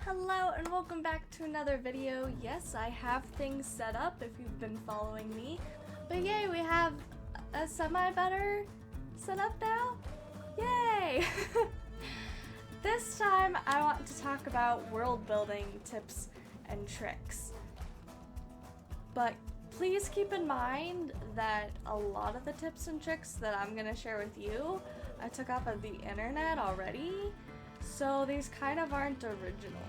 Hello and welcome back to another video. Yes, I have things set up if you've been following me. But yay, we have a semi-better setup now. Yay! This time I want to talk about world building tips and tricks. But please keep in mind that a lot of the tips and tricks that I'm going to share with you, I took off of the internet already. So these kind of aren't original.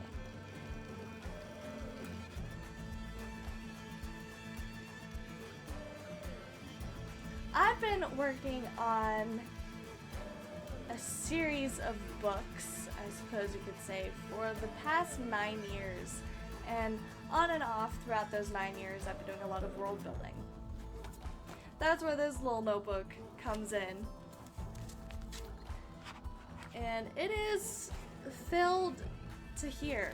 I've been working on a series of books, I suppose you could say, for the past 9 years. And on and off throughout those 9 years, I've been doing a lot of world building. That's where this little notebook comes in. And it is filled to here.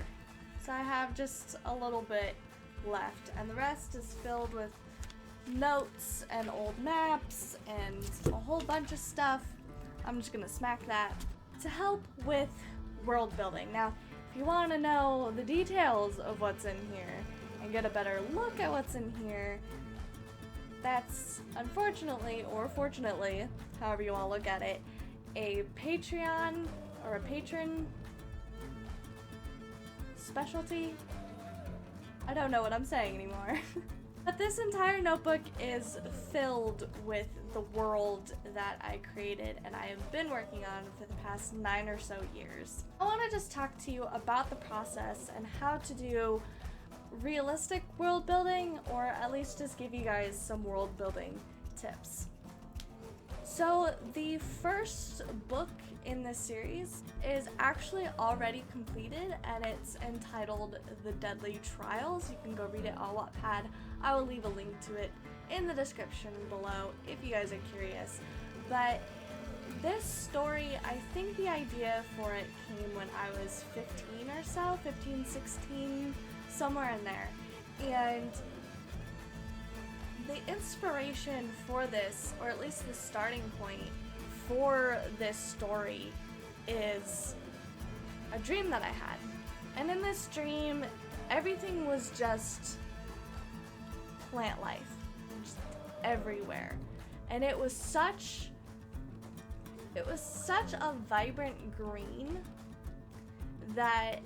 So I have just a little bit left, and the rest is filled with notes and old maps and a whole bunch of stuff. I'm just gonna smack that to help with world building. Now, if you want to know the details of what's in here and get a better look at what's in here, that's unfortunately, or fortunately, however you want to look at it, a Patreon or a patron specialty. I don't know what I'm saying anymore. But this entire notebook is filled with the world that I created and I have been working on for the past 9 or so years. I want to just talk to you about the process and how to do realistic world building, or at least just give you guys some world building tips. So the first book in this series is actually already completed and it's entitled The Deadly Trials. You can go read it on Wattpad. I will leave a link to it in the description below if you guys are curious. But this story, I think the idea for it came when I was 15 or so, 15, 16, somewhere in there. And the inspiration for this, or at least the starting point for this story, is a dream that I had. And in this dream, everything was just plant life, just everywhere. And it was such a vibrant green that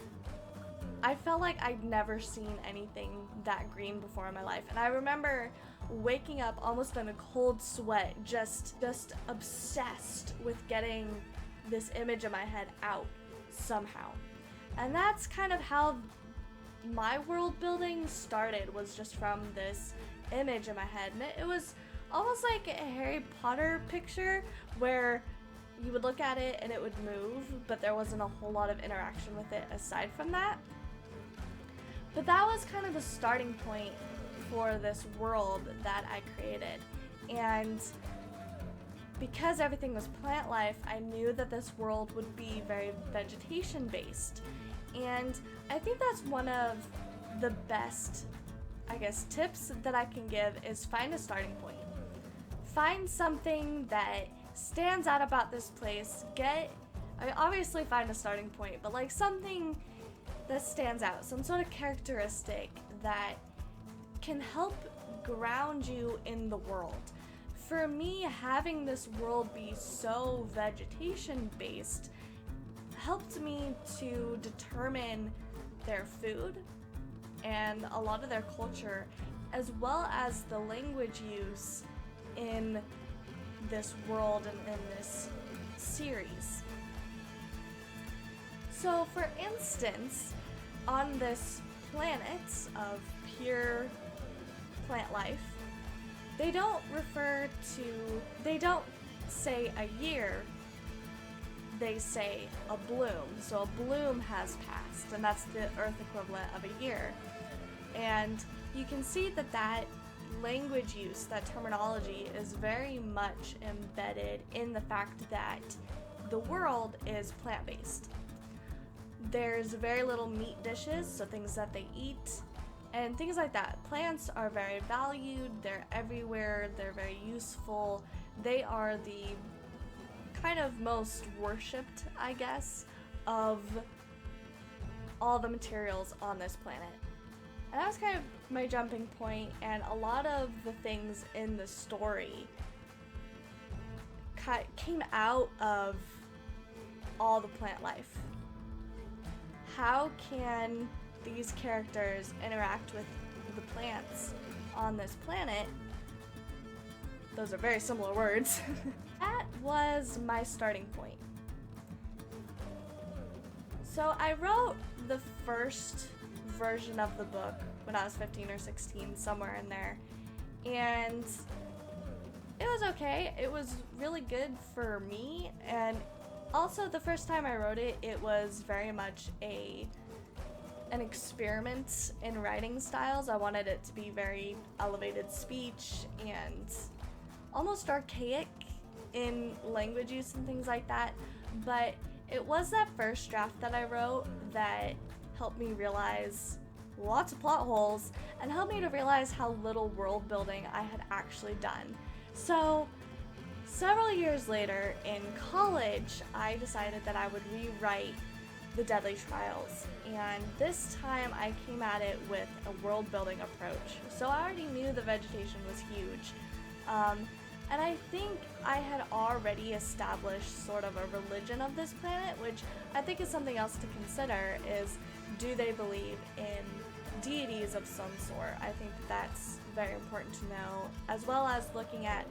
I felt like I'd never seen anything that green before in my life. And I remember waking up almost in a cold sweat, just obsessed with getting this image in my head out somehow. And that's kind of how my world building started, was just from this image in my head. And it was almost like a Harry Potter picture where you would look at it and it would move, but there wasn't a whole lot of interaction with it aside from that. But that was kind of the starting point for this world that I created. And because everything was plant life, I knew that this world would be very vegetation based. And I think that's one of the best, I guess, tips that I can give is find a starting point. Find something that stands out about this place. Obviously find a starting point, but like something that stands out, some sort of characteristic that can help ground you in the world. For me, having this world be so vegetation based helped me to determine their food and a lot of their culture, as well as the language use in this world and in this series. So for instance, on this planet of pure plant life, they don't say a year, they say a bloom. So a bloom has passed, and that's the Earth equivalent of a year. And you can see that language use, that terminology, is very much embedded in the fact that the world is plant-based. There's very little meat dishes, so things that they eat, and things like that. Plants are very valued, they're everywhere, they're very useful. They are the kind of most worshipped, I guess, of all the materials on this planet. And that was kind of my jumping point, and a lot of the things in the story came out of all the plant life. How can these characters interact with the plants on this planet? Those are very similar words. That was my starting point. So I wrote the first version of the book when I was 15 or 16, somewhere in there, and it was okay. It was really good for me, and also the first time I wrote it, it was very much an experiment in writing styles. I wanted it to be very elevated speech and almost archaic in language use and things like that, but it was that first draft that I wrote that helped me realize lots of plot holes and helped me to realize how little world building I had actually done. So several years later in college, I decided that I would rewrite the Deadly Trials, and this time I came at it with a world building approach. So I already knew the vegetation was huge, and I think I had already established sort of a religion of this planet, which I think is something else to consider, is do they believe in deities of some sort? I think that's very important to know, as well as looking at,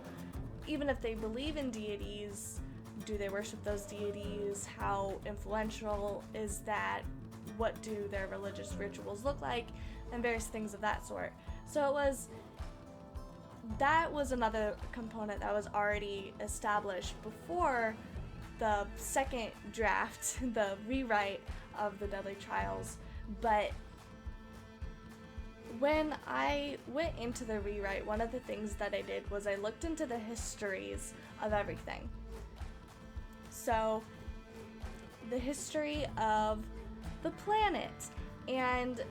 even if they believe in deities, do they worship those deities? How influential is that? What do their religious rituals look like? And various things of that sort. So that was another component that was already established before the second draft, the rewrite of the Deadly Trials. But when I went into the rewrite, one of the things that I did was I looked into the histories of everything. So, the history of the planet. And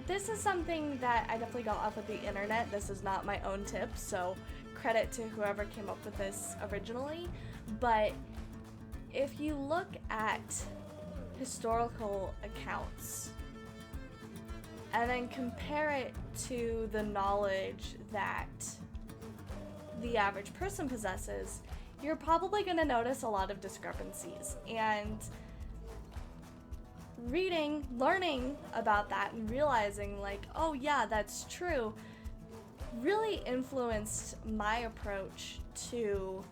this is something that I definitely got off of the internet. This is not my own tip, so credit to whoever came up with this originally. But if you look at historical accounts and then compare it to the knowledge that the average person possesses, you're probably going to notice a lot of discrepancies. And learning about that and realizing like, oh yeah, that's true, really influenced my approach to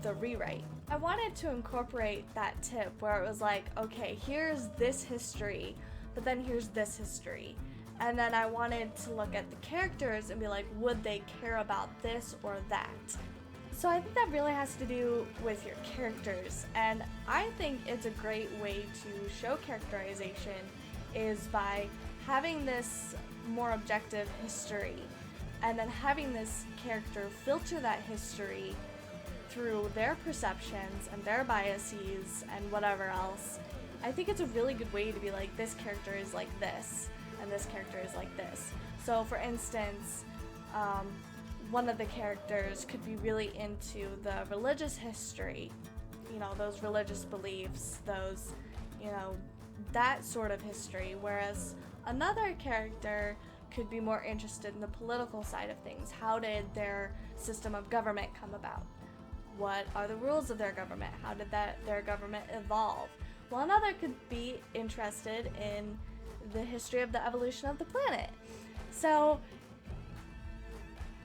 the rewrite. I wanted to incorporate that tip where it was like, okay, here's this history, but then here's this history. And then I wanted to look at the characters and be like, would they care about this or that? So I think that really has to do with your characters, and I think it's a great way to show characterization is by having this more objective history and then having this character filter that history through their perceptions and their biases and whatever else. I think it's a really good way to be like, this character is like this and this character is like this. So for instance, one of the characters could be really into the religious history, those religious beliefs, those, that sort of history, whereas another character could be more interested in the political side of things. How did their system of government come about? What are the rules of their government? How did their government evolve? Well, another could be interested in the history of the evolution of the planet. So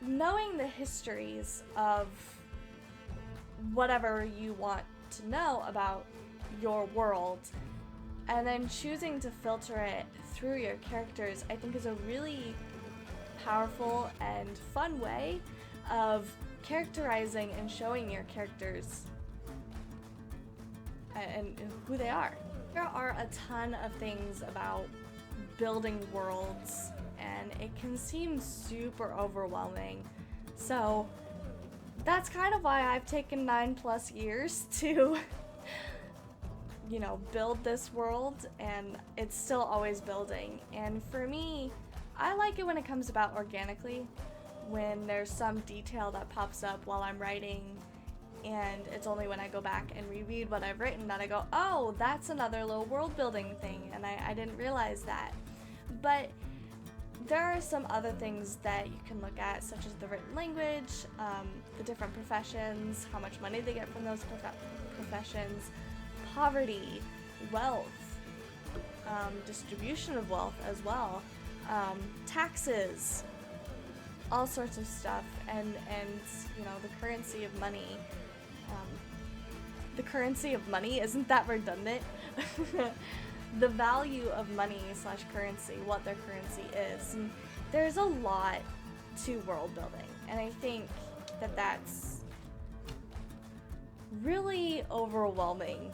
knowing the histories of whatever you want to know about your world and then choosing to filter it through your characters, I think is a really powerful and fun way of characterizing and showing your characters and who they are. There are a ton of things about building worlds, and it can seem super overwhelming. So that's kind of why I've taken 9+ years to build this world, and it's still always building. And for me, I like it when it comes about organically, when there's some detail that pops up while I'm writing And it's only when I go back and reread what I've written that I go, oh, that's another little world building thing, and I didn't realize that. But there are some other things that you can look at, such as the written language, the different professions, how much money they get from those professions, poverty, wealth, distribution of wealth as well, taxes, all sorts of stuff, and you know, the currency of money. The currency of money, isn't that redundant? The value of money / currency, what their currency is. And there's a lot to world building, and I think that that's really overwhelming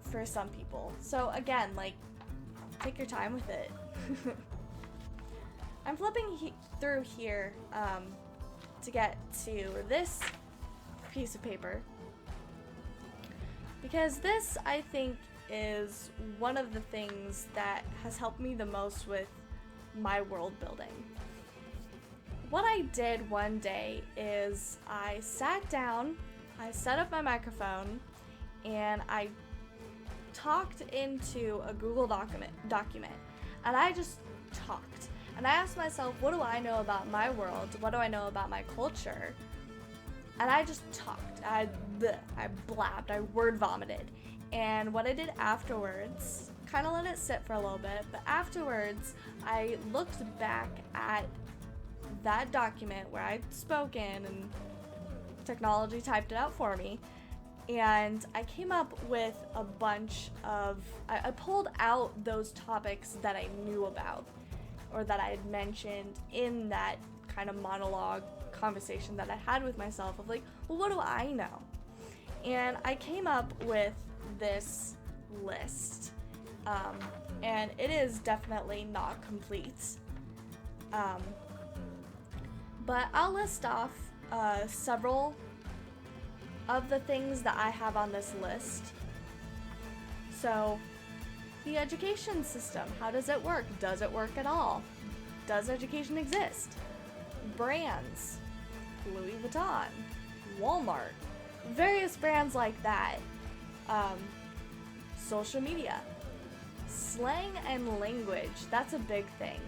for some people. So again, like, take your time with it. I'm flipping through here to get to this piece of paper, because this, I think, is one of the things that has helped me the most with my world building. What I did one day is I sat down, I set up my microphone, and I talked into a Google document, and I just talked. And I asked myself, what do I know about my world? What do I know about my culture? And I just talked. I blabbed. I word vomited. And what I did afterwards, kind of let it sit for a little bit, but afterwards I looked back at that document where I'd spoken and technology typed it out for me, and I came up with a bunch of, I pulled out those topics that I knew about or that I had mentioned in that kind of monologue conversation that I had with myself of like, well, what do I know? And I came up with this list, and it is definitely not complete, but I'll list off several of the things that I have on this list. So, the education system, how does it work? Does it work at all? Does education exist? Brands, Louis Vuitton, Walmart, various brands like that. Social media, slang and language, that's a big thing.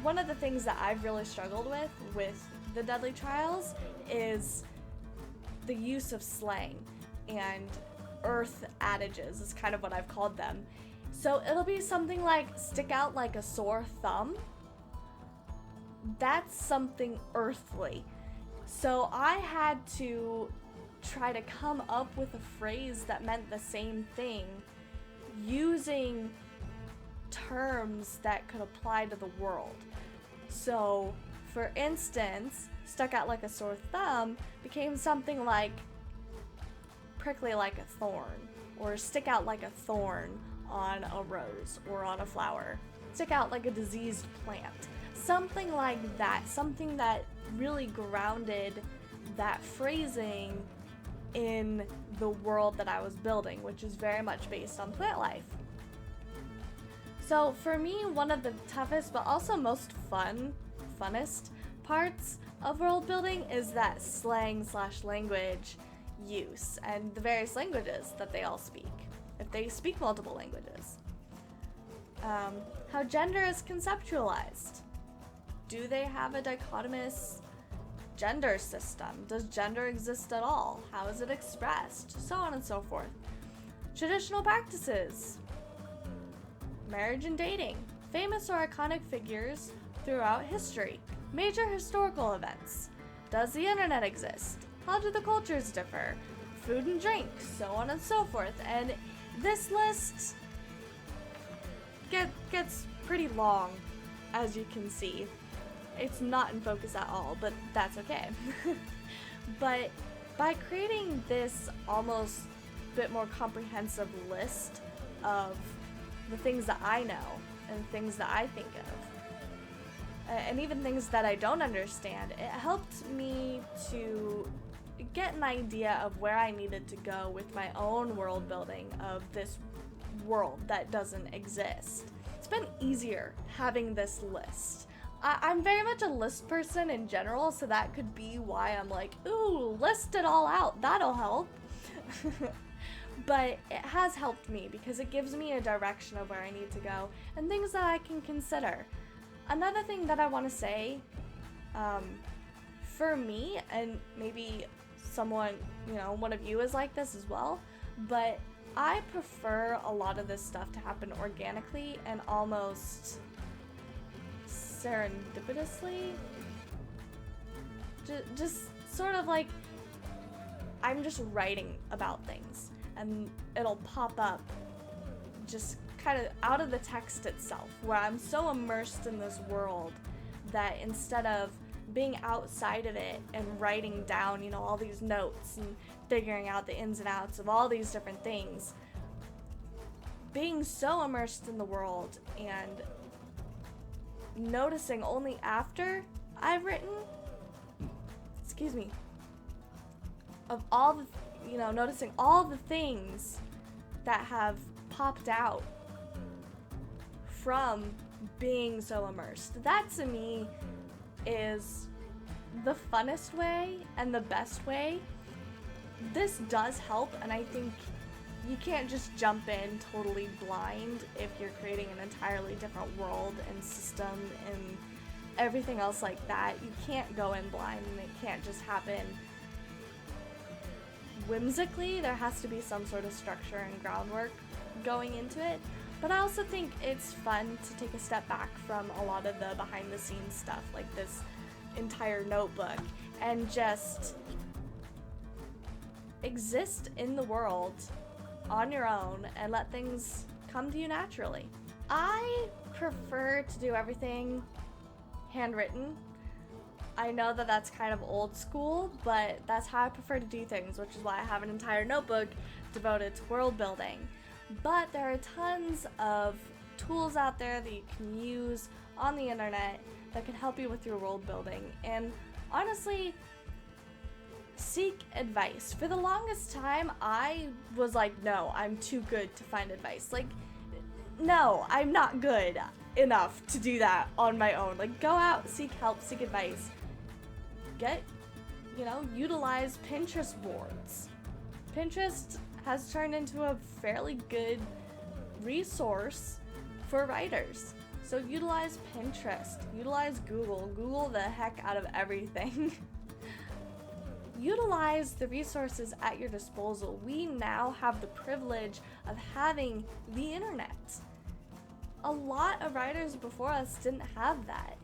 One of the things that I've really struggled with the Deadly Trials is the use of slang and earth adages is kind of what I've called them. So it'll be something like stick out like a sore thumb. That's something earthly. So I had to try to come up with a phrase that meant the same thing using terms that could apply to the world. So, for instance, stuck out like a sore thumb became something like prickly like a thorn, or stick out like a thorn on a rose or on a flower, stick out like a diseased plant, something like that, something that really grounded that phrasing in the world that I was building, which is very much based on plant life. So for me, one of the toughest but also most funnest parts of world building is that slang / language use and the various languages that they all speak, if they speak multiple languages. How gender is conceptualized. Do they have a dichotomous gender system? Does gender exist at all? How is it expressed? So on and so forth. Traditional practices. Marriage and dating. Famous or iconic figures throughout history. Major historical events. Does the internet exist? How do the cultures differ? Food and drink, so on and so forth. And this list gets pretty long, as you can see. It's not in focus at all, but that's okay. But by creating this almost bit more comprehensive list of the things that I know and things that I think of, and even things that I don't understand, it helped me to get an idea of where I needed to go with my own world building of this world that doesn't exist. It's been easier having this list I'm very much a list person in general, so that could be why I'm like, ooh, list it all out, that'll help. But it has helped me because it gives me a direction of where I need to go and things that I can consider. Another thing that I want to say, for me, and maybe someone, one of you is like this as well, but I prefer a lot of this stuff to happen organically and almost serendipitously. Just sort of like I'm just writing about things and it'll pop up just kind of out of the text itself, where I'm so immersed in this world that instead of being outside of it and writing down, all these notes and figuring out the ins and outs of all these different things, being so immersed in the world and noticing only after I've written, of all the, noticing all the things that have popped out from being so immersed. That to me is the funnest way and the best way. This does help, and I think you can't just jump in totally blind if you're creating an entirely different world and system and everything else like that. You can't go in blind and it can't just happen whimsically. There has to be some sort of structure and groundwork going into it. But I also think it's fun to take a step back from a lot of the behind the scenes stuff, like this entire notebook, and just exist in the world on your own and let things come to you naturally. I prefer to do everything handwritten. I know that that's kind of old school, but that's how I prefer to do things, which is why I have an entire notebook devoted to world building. But there are tons of tools out there that you can use on the internet that can help you with your world building. And honestly, seek advice. For the longest time, I was like, no, I'm too good to find advice. Like, no, I'm not good enough to do that on my own. Like, go out, seek help, seek advice. Utilize Pinterest boards. Pinterest has turned into a fairly good resource for writers. So utilize Pinterest, utilize Google the heck out of everything. Utilize the resources at your disposal. We now have the privilege of having the internet. A lot of writers before us didn't have that.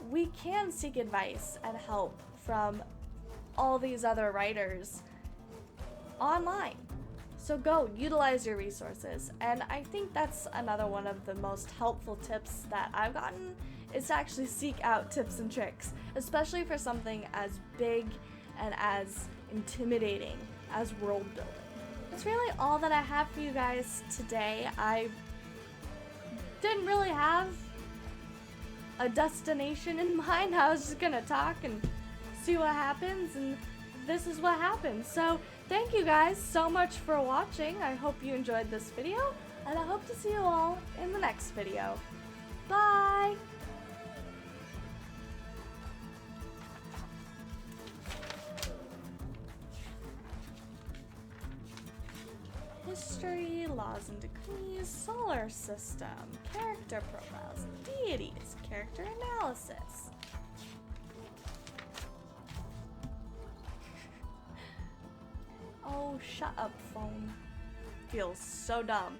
We can seek advice and help from all these other writers online. So go utilize your resources. And I think that's another one of the most helpful tips that I've gotten, is to actually seek out tips and tricks, especially for something as big and as intimidating as world building. That's really all that I have for you guys today. I didn't really have a destination in mind. I was just gonna talk and see what happens, and this is what happens. So thank you guys so much for watching. I hope you enjoyed this video, and I hope to see you all in the next video. Bye! History, laws and decrees, solar system, character profiles, deities, character analysis. Oh, shut up, phone. Feels so dumb.